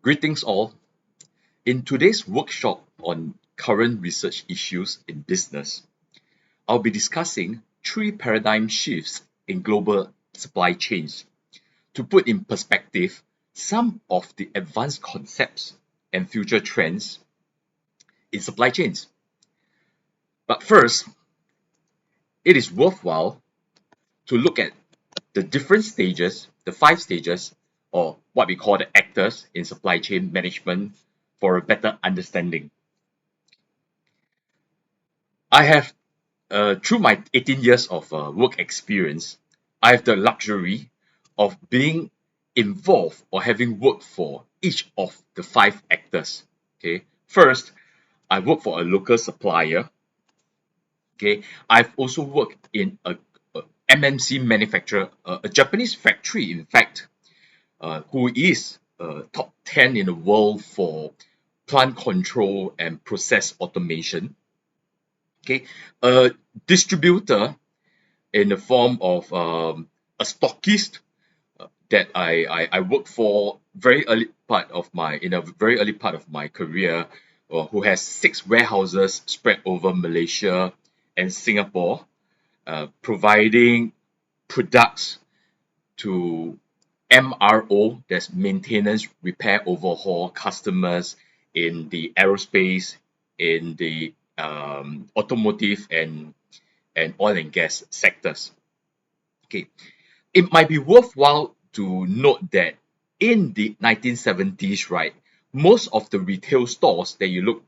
Greetings all. In today's workshop on current research issues in business, I'll be discussing three paradigm shifts in global supply chains to put in perspective some of the advanced concepts and future trends in supply chains. But first, it is worthwhile to look at the different stages, the 5 stages, or what we call the actors in supply chain management for a better understanding. I have, through my 18 years of work experience, I have the luxury of being involved or having worked for each of the 5 actors. Okay, first, I work for a local supplier. Okay, I've also worked in a MNC manufacturer, a Japanese factory, in fact, who is top 10 in the world for plant control and process automation. Okay, a distributor in the form of a stockist that I worked for very early part of my in a very early part of my career, who has 6 warehouses spread over Malaysia and Singapore, providing products to MRO, that's maintenance, repair, overhaul customers in the aerospace, in the automotive and oil and gas sectors. Okay, it might be worthwhile to note that in the 1970s, right, most of the retail stores that you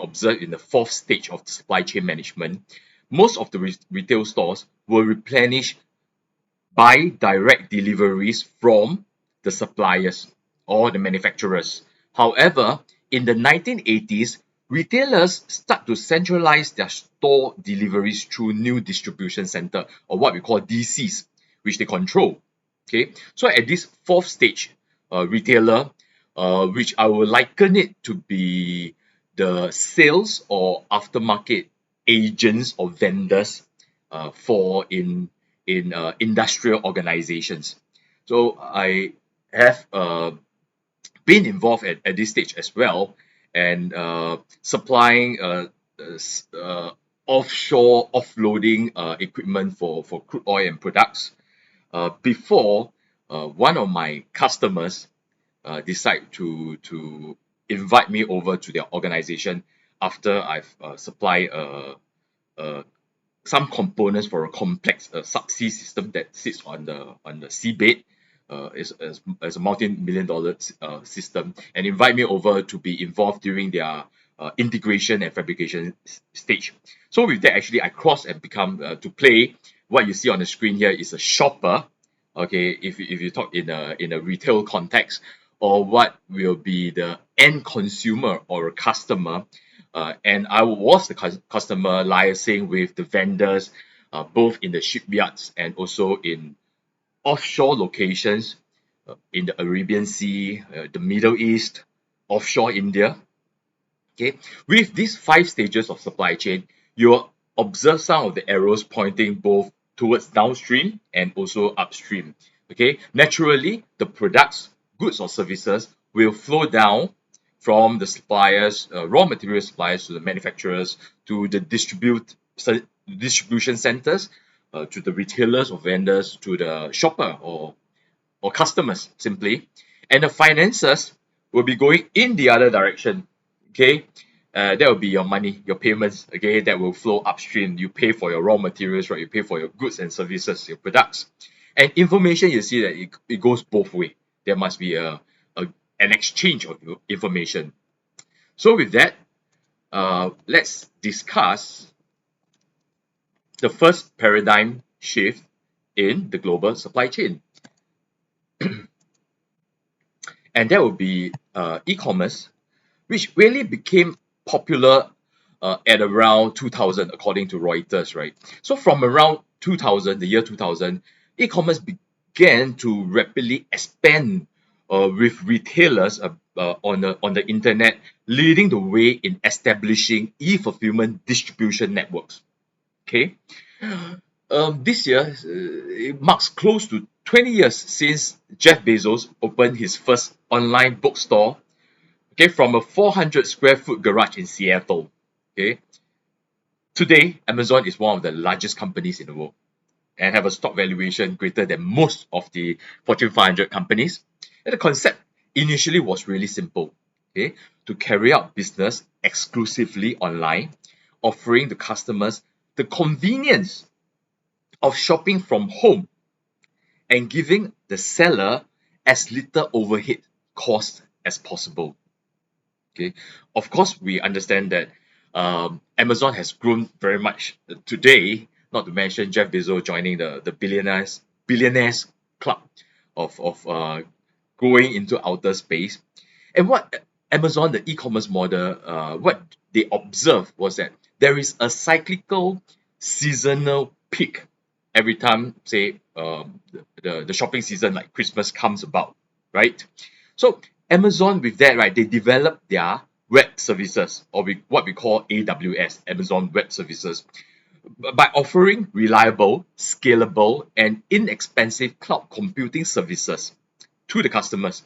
observe in the 4th stage of supply chain management, most of the retail stores were replenished by direct deliveries from the suppliers or the manufacturers. However, in the 1980s, retailers start to centralize their store deliveries through new distribution center, or what we call DCs, which they control. Okay, so at this 4th stage, retailer, which I will liken it to be the sales or aftermarket agents or vendors for in industrial organizations. So I have been involved at this stage as well, and supplying offshore offloading equipment for crude oil and products before one of my customers decide to invite me over to their organization after I've supplied some components for a complex subsea system that sits on the seabed. Is a multi-million dollar system, and invite me over to be involved during their integration and fabrication stage. So with that, actually, I cross and become to play. What you see on the screen here is a shopper. Okay, if you talk in a retail context, or what will be the end consumer or a customer, and I was the customer liaising with the vendors, both in the shipyards and also in offshore locations, in the Arabian Sea, the Middle East, offshore India. Okay, with these 5 stages of supply chain, you'll observe some of the arrows pointing both towards downstream and also upstream. Okay, naturally, the products, goods or services will flow down from the suppliers, raw material suppliers, to the manufacturers, to the distribution centers, to the retailers or vendors, to the shopper or customers simply, and the finances will be going in the other direction. Okay, that will be your money, your payments. Okay, that will flow upstream. You pay for your raw materials, right? You pay for your goods and services, your products, and information. You see that it goes both way. There must be an exchange of information. So with that, let's discuss the first paradigm shift in the global supply chain. And that would be e-commerce, which really became popular at around 2000, according to Reuters, right? So from around 2000, the year 2000, e-commerce began to rapidly expand with retailers on the internet, leading the way in establishing e-fulfillment distribution networks. Okay, this year it marks close to 20 years since Jeff Bezos opened his first online bookstore Okay, from a 400 square foot garage in Seattle. Okay, today Amazon is one of the largest companies in the world and have a stock valuation greater than most of the Fortune 500 companies. And the concept initially was really simple, okay, to carry out business exclusively online, offering the customers the convenience of shopping from home and giving the seller as little overhead cost as possible. Okay, of course, we understand that Amazon has grown very much today. Not to mention Jeff Bezos joining the billionaires club of going into outer space. And what Amazon, the e-commerce model, what they observed was that there is a cyclical seasonal peak every time, say, the shopping season like Christmas comes about, right? So Amazon with that, right, they developed their web services, or what we call AWS, Amazon Web Services, by offering reliable, scalable, and inexpensive cloud computing services to the customers.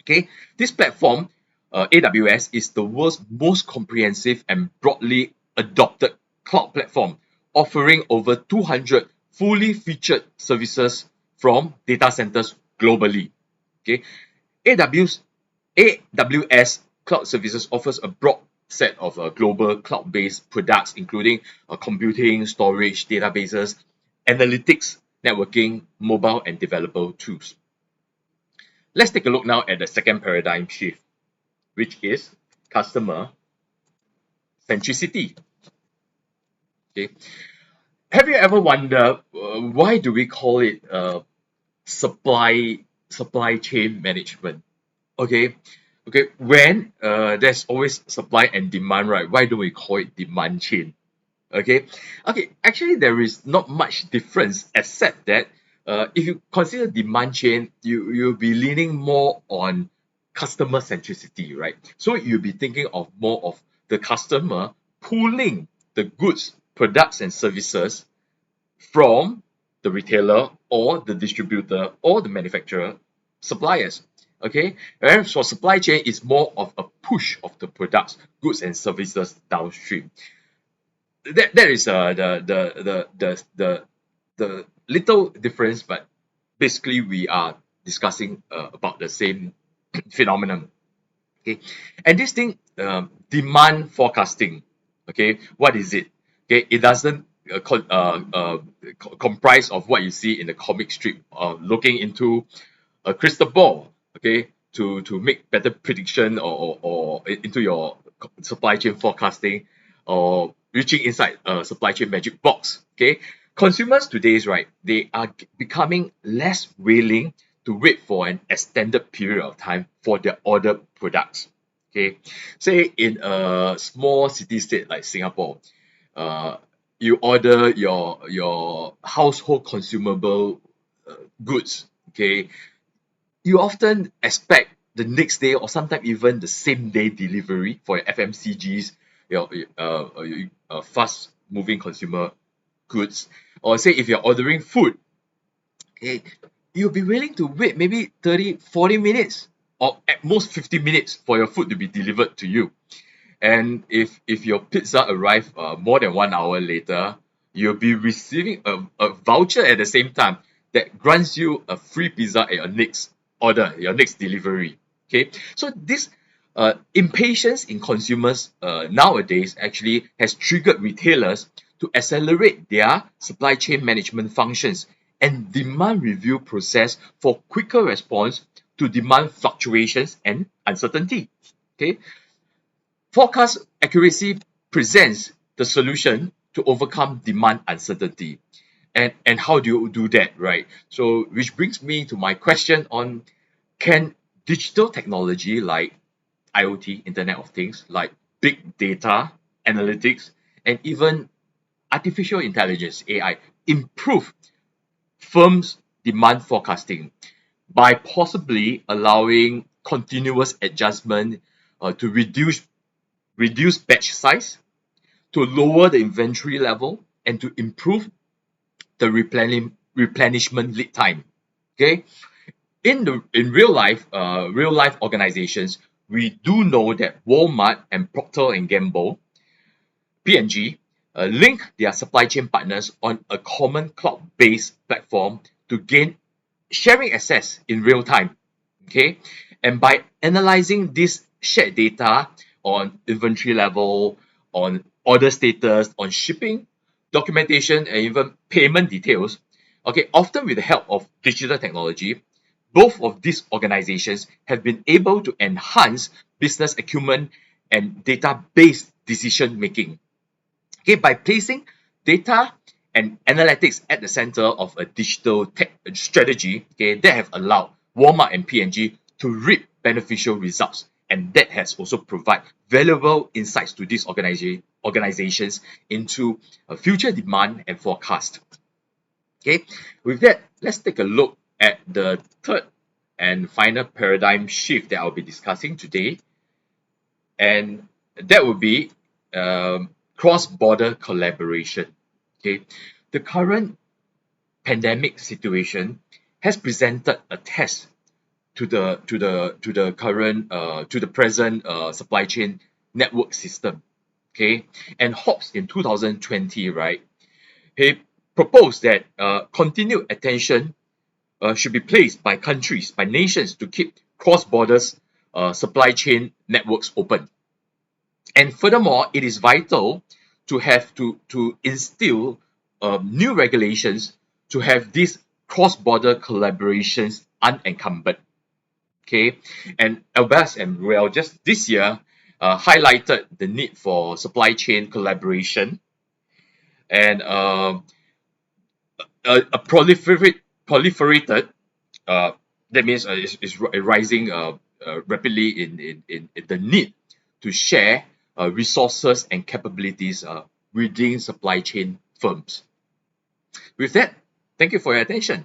Okay, this platform, AWS, is the world's most comprehensive and broadly adopted cloud platform, offering over 200 fully featured services from data centers globally. Okay, AWS, AWS Cloud Services offers a broad set of global cloud-based products, including computing, storage, databases, analytics, networking, mobile, and developer tools. Let's take a look now at the second paradigm shift, which is customer centricity. Okay, have you ever wondered why do we call it supply chain management? Okay, okay, when there's always supply and demand, right? Why do we call it demand chain? Okay, okay, actually there is not much difference except that if you consider demand chain, you'll be leaning more on customer centricity, right? So you'll be thinking of more of the customer pulling the goods, products, and services from the retailer or the distributor or the manufacturer suppliers. Okay, whereas for supply chain is more of a push of the products, goods, and services downstream. That is the little difference, but basically we are discussing about the same phenomenon. Okay, and this thing, demand forecasting. Okay, what is it? Okay, it doesn't comprise of what you see in the comic strip, looking into a crystal ball, okay, to make better prediction, or into your supply chain forecasting, or reaching inside a supply chain magic box. Okay, consumers today's, right, they are becoming less willing to wait for an extended period of time for their ordered products. Okay, say in a small city state like Singapore, uh, you order your household consumable goods. Okay, you often expect the next day or sometimes even the same day delivery for your FMCGs, fast moving consumer goods. Or say if you're ordering food, okay, you'll be willing to wait maybe 30, 40 minutes or at most 50 minutes for your food to be delivered to you. And if your pizza arrive more than 1 hour later, you'll be receiving a voucher at the same time that grants you a free pizza at your next order, your next delivery. Okay, so this impatience in consumers nowadays actually has triggered retailers to accelerate their supply chain management functions and demand review process for quicker response to demand fluctuations and uncertainty. Okay, forecast accuracy presents the solution to overcome demand uncertainty. And how do you do that, right? So, which brings me to my question on, can digital technology like IoT, Internet of Things, like big data, analytics, and even artificial intelligence, AI, improve firms' demand forecasting by possibly allowing continuous adjustment to reduce batch size, to lower the inventory level, and to improve the replenishment lead time. Okay, in real life organizations, we do know that Walmart and Procter and Gamble, P&G, link their supply chain partners on a common cloud-based platform to gain sharing access in real time. Okay, and by analyzing this shared data on inventory level, on order status, on shipping, documentation, and even payment details, okay, often with the help of digital technology, both of these organizations have been able to enhance business acumen and data-based decision making. Okay, by placing data and analytics at the center of a digital tech strategy, okay, that have allowed Walmart and P&G to reap beneficial results, and that has also provided valuable insights to these organizations into future demand and forecast. Okay, with that, let's take a look at the third and final paradigm shift that I'll be discussing today, and that would be cross-border collaboration. Okay, the current pandemic situation has presented a test to the present supply chain network system. Okay, and Hobbes in 2020, right, he proposed that continued attention should be placed by countries, by nations, to keep cross-borders supply chain networks open. And furthermore, it is vital to have to instill new regulations to have these cross-border collaborations unencumbered. Okay, and Albas and Ruel just this year highlighted the need for supply chain collaboration and a proliferated that means is rising rapidly in the need to share resources and capabilities within supply chain firms. With that, thank you for your attention.